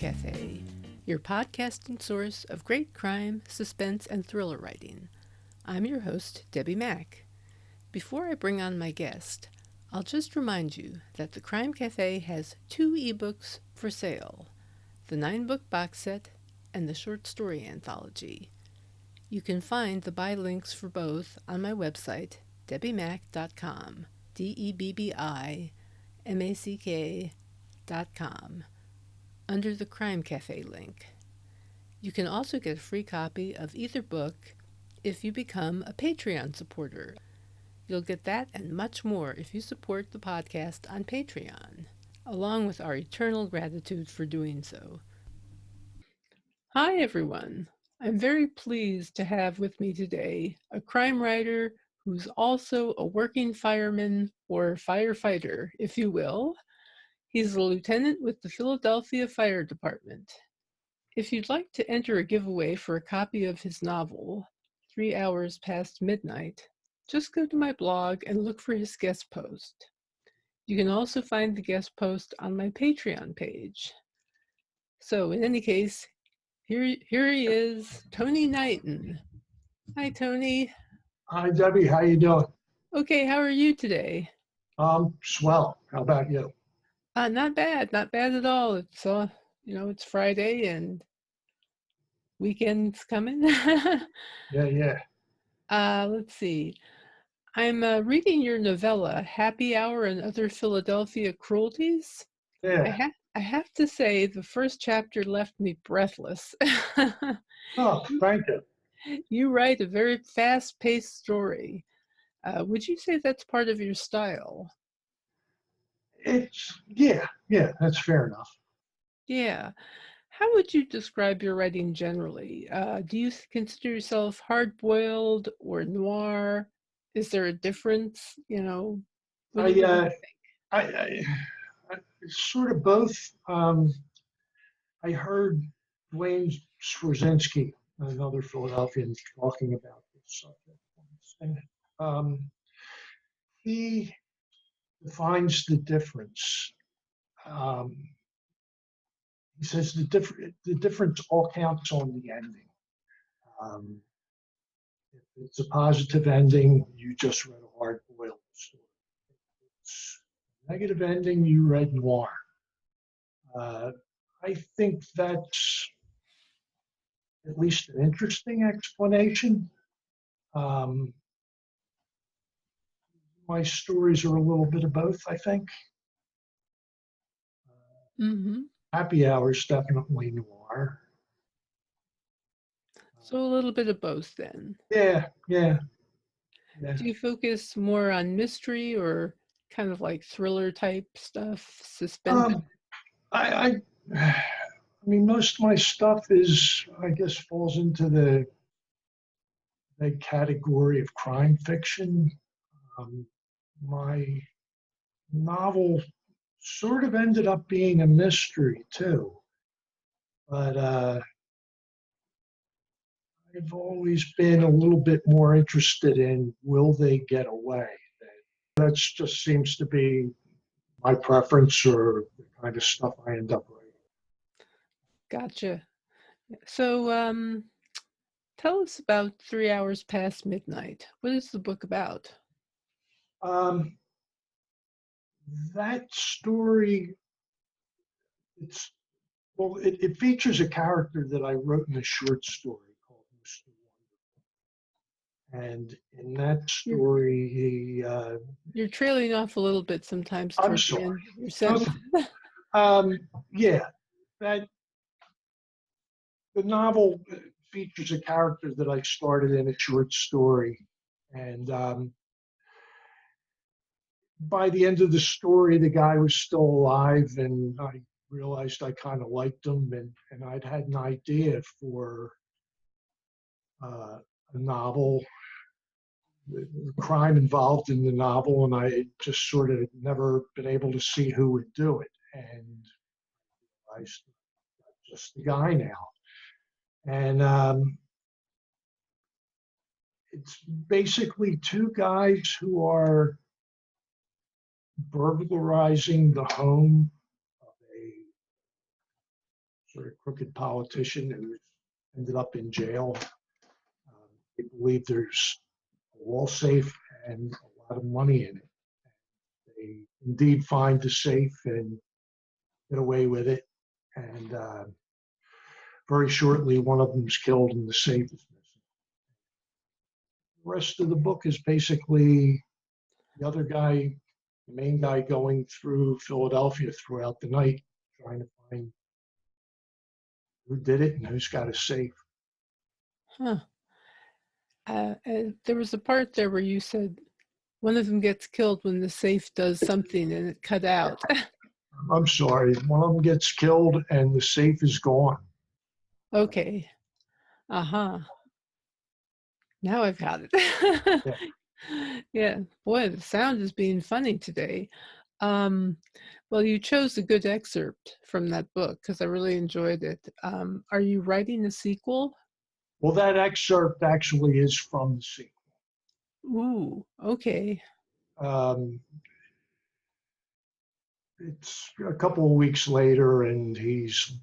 Cafe, your podcasting source of great crime, suspense, and thriller writing. I'm your host, Debbi Mack. Before I bring on my guest, I'll just remind you that the Crime Cafe has 2 ebooks for sale, the 9-book box set and the short story anthology. You can find the buy links for both on my website, debbimack.com, DEBBIMACK.com, under the Crime Cafe link. You can also get a free copy of either book if you become a Patreon supporter. You'll get that and much more if you support the podcast on Patreon, along with our eternal gratitude for doing so. Hi, everyone. I'm very pleased to have with me today a crime writer who's also a working fireman or firefighter, if you will. He's a lieutenant with the Philadelphia Fire Department. If you'd like to enter a giveaway for a copy of his novel, 3 Hours Past Midnight, just go to my blog and look for his guest post. You can also find the guest post on my Patreon page. So in any case, here he is, Tony Knighton. Hi, Tony. Hi, Debbie. How you doing? Okay, how are you today? Swell. How about you? Not bad at all. It's it's Friday and weekend's coming. Yeah. Let's see. I'm reading your novella, Happy Hour and Other Philadelphia Cruelties. Yeah. I have to say, the first chapter left me breathless. Oh, thank you. You write a very fast-paced story. Would you say that's part of your style? Yeah, that's fair enough. Yeah. How would you describe your writing generally? Do you consider yourself hard-boiled or noir? Is there a difference? What do you think? I sort of both. I heard Dwayne Swarzynski, another Philadelphian, talking about this subject once, and he defines the difference. He says the difference all counts on the ending. Um, if it's a positive ending, you just read a hard-boiled story. If it's a negative ending, you read noir. I think that's at least an interesting explanation. Um, my stories are a little bit of both, I think. Mm-hmm. Happy Hour is definitely noir. So a little bit of both then. Yeah. Do you focus more on mystery or kind of like thriller type stuff, suspense? I mean, most of my stuff is, I guess, falls into the category of crime fiction. My novel sort of ended up being a mystery too, but I've always been a little bit more interested in will they get away. That just seems to be my preference or the kind of stuff I end up writing. Gotcha. So tell us about 3 Hours Past Midnight. What is the book about? Um, that story, it features a character that I wrote in a short story called Mr. Wonderful. And in that story, You're trailing off a little bit sometimes I'm towards the sorry. end of your sentence. Yeah, that the novel features a character that I started in a short story, and by the end of the story, the guy was still alive, and I realized I kind of liked him, and I'd had an idea for a novel, the crime involved in the novel, and I just sort of never been able to see who would do it, and I realized just the guy now. And it's basically 2 guys who are burglarizing the home of a sort of crooked politician who ended up in jail. They believe there's a wall safe and a lot of money in it. They indeed find the safe and get away with it. And very shortly, one of them is killed and the safe is missing. The rest of the book is basically the other guy, the main guy, going through Philadelphia throughout the night, trying to find who did it and who's got a safe. Huh. And there was a part there where you said one of them gets killed when the safe does something and it cut out. I'm sorry, one of them gets killed and the safe is gone. Okay. Uh-huh. Now I've got it. Yeah. Yeah. Boy, the sound is being funny today. Well, you chose a good excerpt from that book because I really enjoyed it. Are you writing a sequel? Well, that excerpt actually is from the sequel. Ooh, okay. Um, it's a couple of weeks later, and he's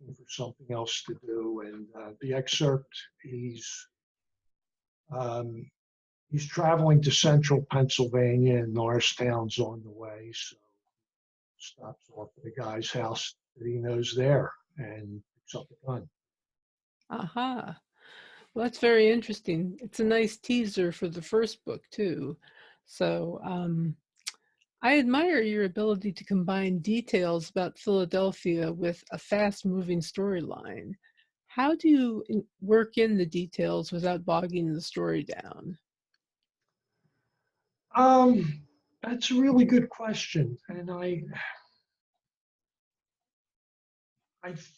looking for something else to do. And the excerpt, um, he's traveling to central Pennsylvania, and Norristown's on the way, so stops off at a guy's house that he knows there and picks up a gun. Aha. Well, that's very interesting. It's a nice teaser for the first book, too. So I admire your ability to combine details about Philadelphia with a fast-moving storyline. How do you work in the details without bogging the story down? Um, that's a really good question, and I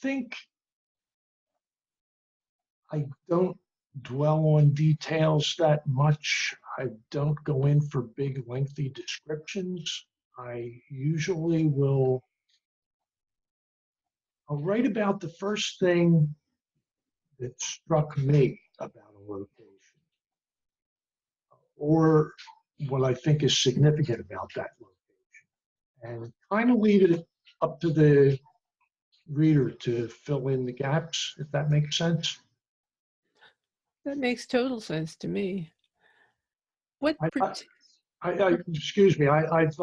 think I don't dwell on details that much. I don't go in for big, lengthy descriptions. I usually I'll write about the first thing that struck me about a location or what I think is significant about that location and kind of leave it up to the reader to fill in the gaps, if that makes sense. That makes total sense to me. What I, I, part- excuse me, I've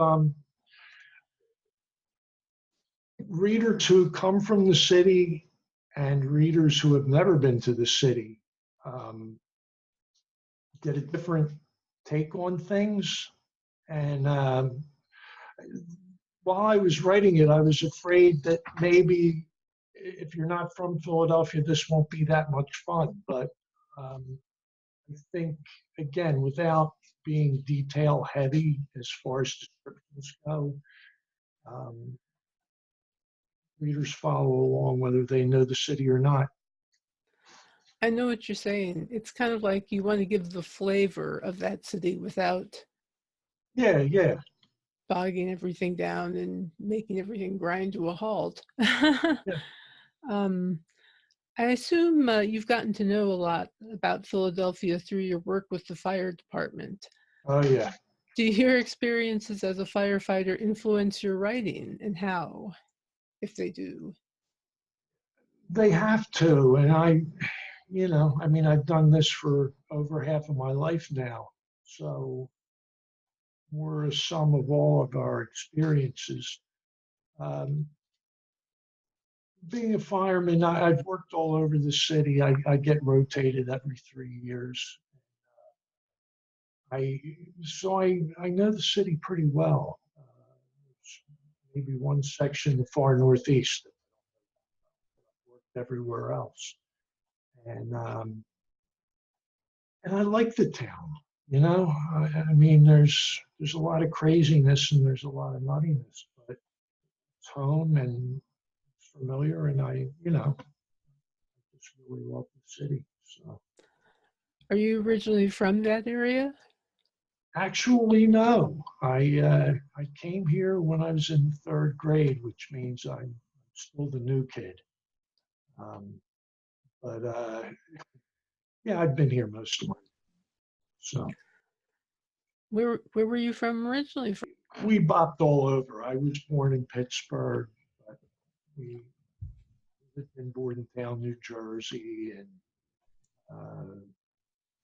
readers who come from the city and readers who have never been to the city um, get a different take on things. And while I was writing it, I was afraid that maybe if you're not from Philadelphia, this won't be that much fun. But I think, again, without being detail heavy as far as descriptions go, um, readers follow along whether they know the city or not. I know what you're saying. It's kind of like you want to give the flavor of that city without Yeah, yeah. bogging everything down and making everything grind to a halt. Yeah. um, I assume you've gotten to know a lot about Philadelphia through your work with the fire department. Oh, yeah. Do your experiences as a firefighter influence your writing, and how, if they do? They have to. And I mean, I've done this for over half of my life now. So we're a sum of all of our experiences. Um, Being a fireman, I've worked all over the city. I get rotated every 3 years. I I know the city pretty well. Maybe one section, the far northeast. I've worked everywhere else, and and I like the town. You know, I mean, there's a lot of craziness and there's a lot of nuttiness, but it's home and it's familiar, and I just really love the city. So Are you originally from that area? actually, no, I came here when I was in third grade, which means I'm still the new kid. Um, but yeah, I've been here most of my life. So Where were you from originally? we bopped all over. I was born in Pittsburgh, but we lived in Bordentown, New Jersey, and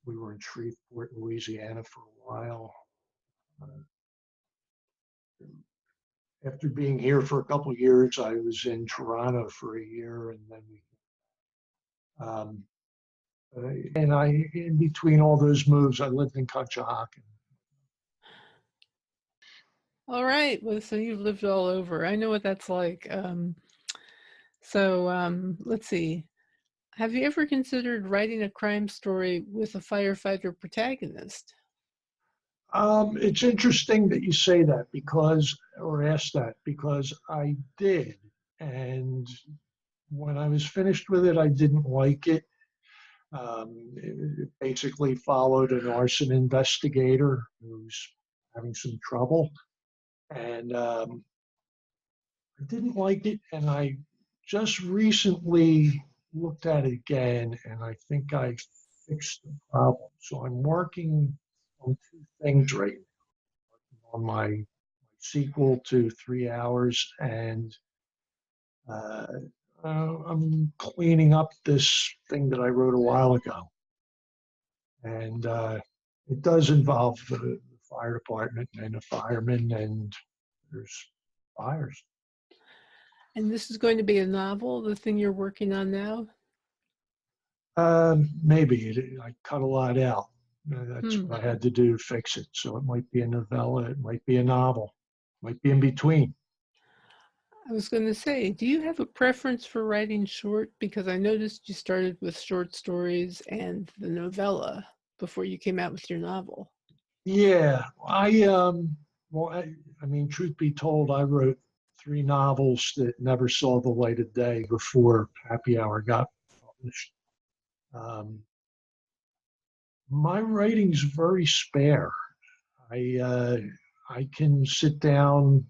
we were in Shreveport, Louisiana for a while. Uh, After being here for a couple of years, I was in Toronto for a year, and then um, and in between all those moves, I lived in Conshohocken. All right. Well, so you've lived all over. I know what that's like. Let's see. Have you ever considered writing a crime story with a firefighter protagonist? It's interesting that you say that or ask that, because I did. And when I was finished with it, I didn't like it. It basically followed an arson investigator who's having some trouble. And I didn't like it. And I just recently looked at it again, and I think I fixed the problem. So I'm working on two things right now. On my sequel to 3 Hours, and uh, I'm cleaning up this thing that I wrote a while ago. And it does involve the fire department and a fireman, and there's fires. And this is going to be a novel, the thing you're working on now? Maybe I cut a lot out. That's Hmm. what I had to do to fix it. So it might be a novella, it might be a novel, might be in between. I was going to say, do you have a preference for writing short? Because I noticed you started with short stories and the novella before you came out with your novel. Yeah, well, I mean, truth be told, I wrote 3 novels that never saw the light of day before Happy Hour got published. Um, my writing's very spare. I uh, I can sit down.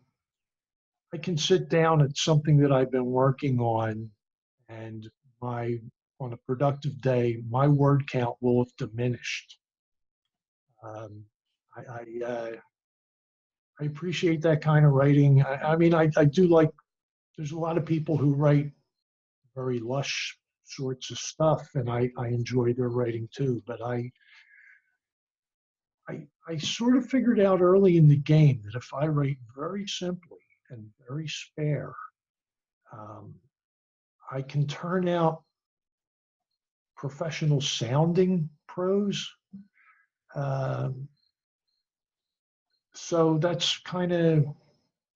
I can sit down at something that I've been working on, and my on a productive day, my word count will have diminished. Um, I, I, uh, I appreciate that kind of writing. I mean, I do like. There's a lot of people who write very lush sorts of stuff, and I enjoy their writing too. But I sort of figured out early in the game that if I write very simply and very spare, um, I can turn out professional sounding prose. Um, so that's kind of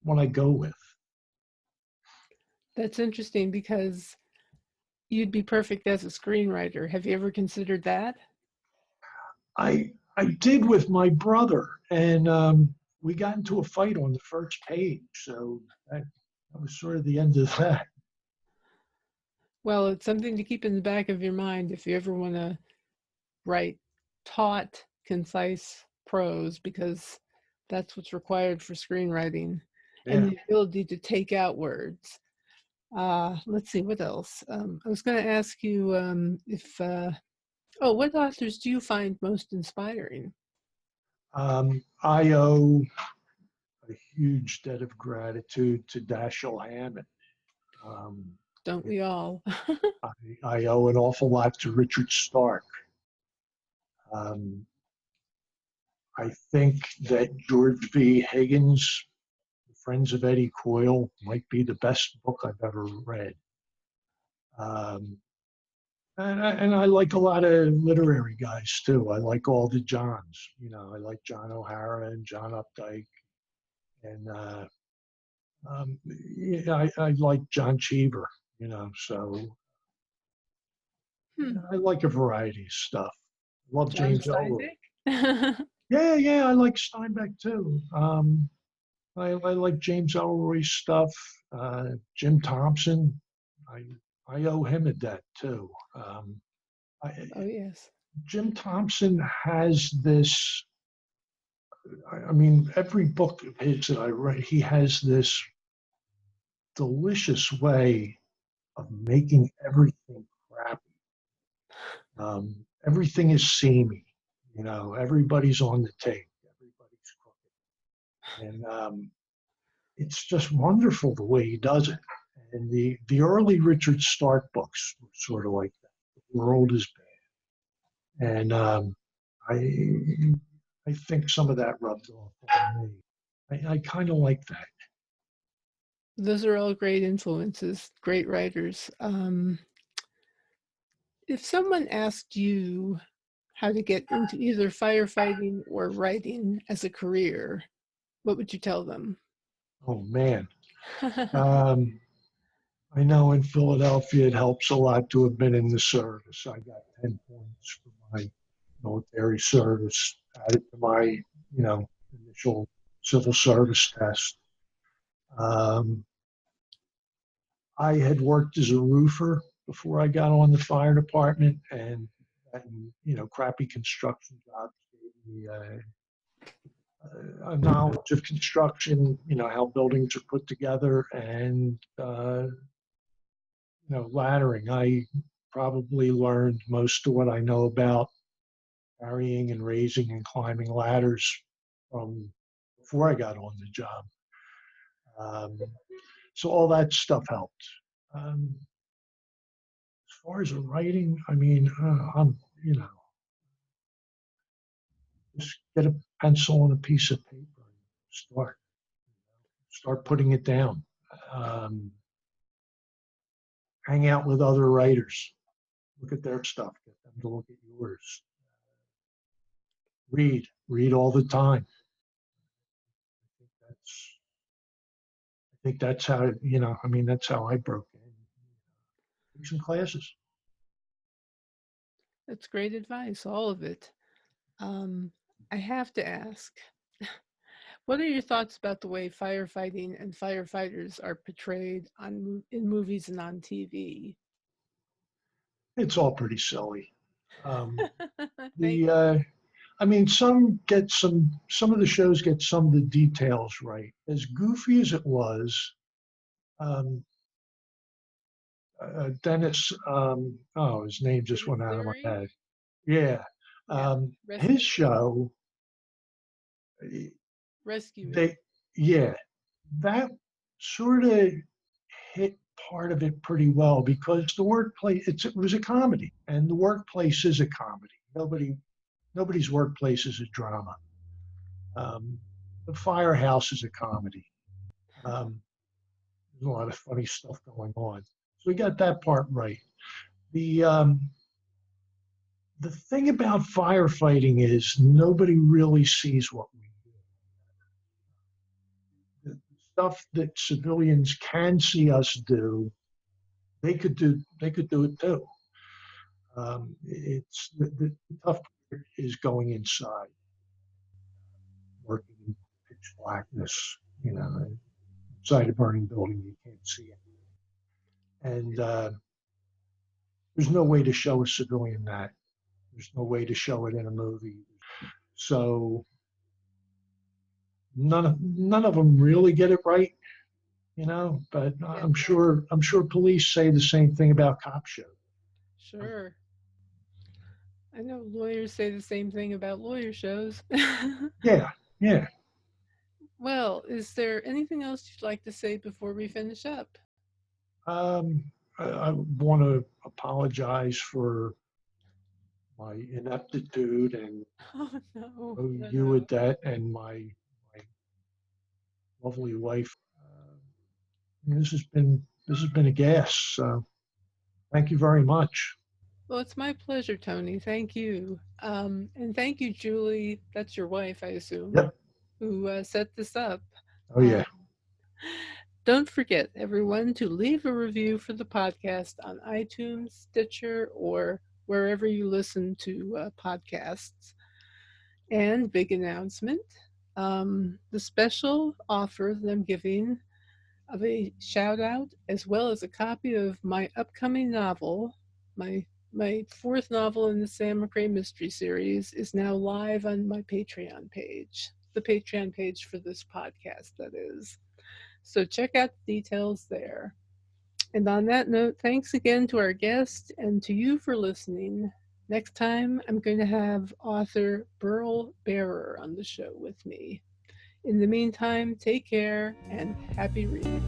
what I go with. That's interesting because you'd be perfect as a screenwriter. Have you ever considered that? I did with my brother, and we got into a fight on the first page. So that was sort of the end of that. Well, it's something to keep in the back of your mind if you ever want to write taut, concise prose, because that's what's required for screenwriting, and Yeah. the ability to take out words. Let's see, what else? I was going to ask you what authors do you find most inspiring? I owe a huge debt of gratitude to Dashiell Hammett. Um, Don't we all? I owe an awful lot to Richard Stark. Um, I think that George V. Higgins' Friends of Eddie Coyle might be the best book I've ever read. Um, and I like a lot of literary guys too. I like all the Johns. I like John O'Hara and John Updike, and yeah, I like John Cheever. So Hmm. I like a variety of stuff. Love John James Elroy. Steinbeck? Yeah, I like Steinbeck too. I like James Elroy's stuff. Jim Thompson, I I owe him a debt too. I, Oh, yes. Jim Thompson has this. I mean, every book of his that I read, he has this delicious way of making everything crappy. Everything is seamy. Everybody's on the tape. Everybody's crooked, and it's just wonderful the way he does it. And the early Richard Stark books were sort of like that. The world is bad, and I I think some of that rubbed off on me. I kind of like that. Those are all great influences, great writers. If someone asked you how to get into either firefighting or writing as a career, what would you tell them? Oh man, um, I know in Philadelphia it helps a lot to have been in the service. I got 10 points for my military service added to my initial civil service test. Um, I had worked as a roofer before I got on the fire department, and crappy construction jobs gave me a knowledge of construction, how buildings are put together, and laddering. I probably learned most of what I know about carrying and raising and climbing ladders from before I got on the job. Um, so all that stuff helped. As far as writing, I mean, just get a pencil and a piece of paper and start putting it down. Um, Hang out with other writers, look at their stuff, get them to look at yours. Read all the time. I think that's how that's how I broke in. Take some classes. That's great advice, all of it. Um, I have to ask, what are your thoughts about the way firefighting and firefighters are portrayed in movies and on TV? It's all pretty silly. Um, Thank the I mean, some of the shows get some of the details right. As goofy as it was, um, Dennis, oh, his name just Dennis went out of my Leary? head. Yeah, Yeah. his Rescue Me. show, Rescue Me. they, yeah, that sort of hit part of it pretty well because the workplace, it was a comedy, and the workplace is a comedy. Nobody's workplace is a drama. Um, the firehouse is a comedy. Um, there's a lot of funny stuff going on. So we got that part right. The um, the thing about firefighting is nobody really sees what we do. The stuff that civilians can see us do, they could do. They could do it too. It's the tough part is going inside, working in pitch blackness. Inside a burning building, you can't see it, and there's no way to show a civilian that. There's no way to show it in a movie. So none of them really get it right, But Yeah, I'm sure police say the same thing about cop shows. sure. I know lawyers say the same thing about lawyer shows. Yeah, yeah. Well, is there anything else you'd like to say before we finish up? I want to apologize for my ineptitude and Oh, no, owe no, you a no. debt and my lovely wife. This has been a gas. So thank you very much. Well, it's my pleasure, Tony. Thank you. And thank you, Julie. That's your wife, I assume, Yep. who set this up. Oh Um, yeah. don't forget, everyone, to leave a review for the podcast on iTunes, Stitcher, or wherever you listen to podcasts. And big announcement, the special offer that I'm giving of a shout out as well as a copy of my upcoming novel, my fourth novel in the Sam McRae mystery series, is now live on my Patreon page. The Patreon page for this podcast, that is. So check out the details there. And on that note, thanks again to our guest and to you for listening. Next time, I'm going to have author Burl Bearer on the show with me. In the meantime, take care and happy reading.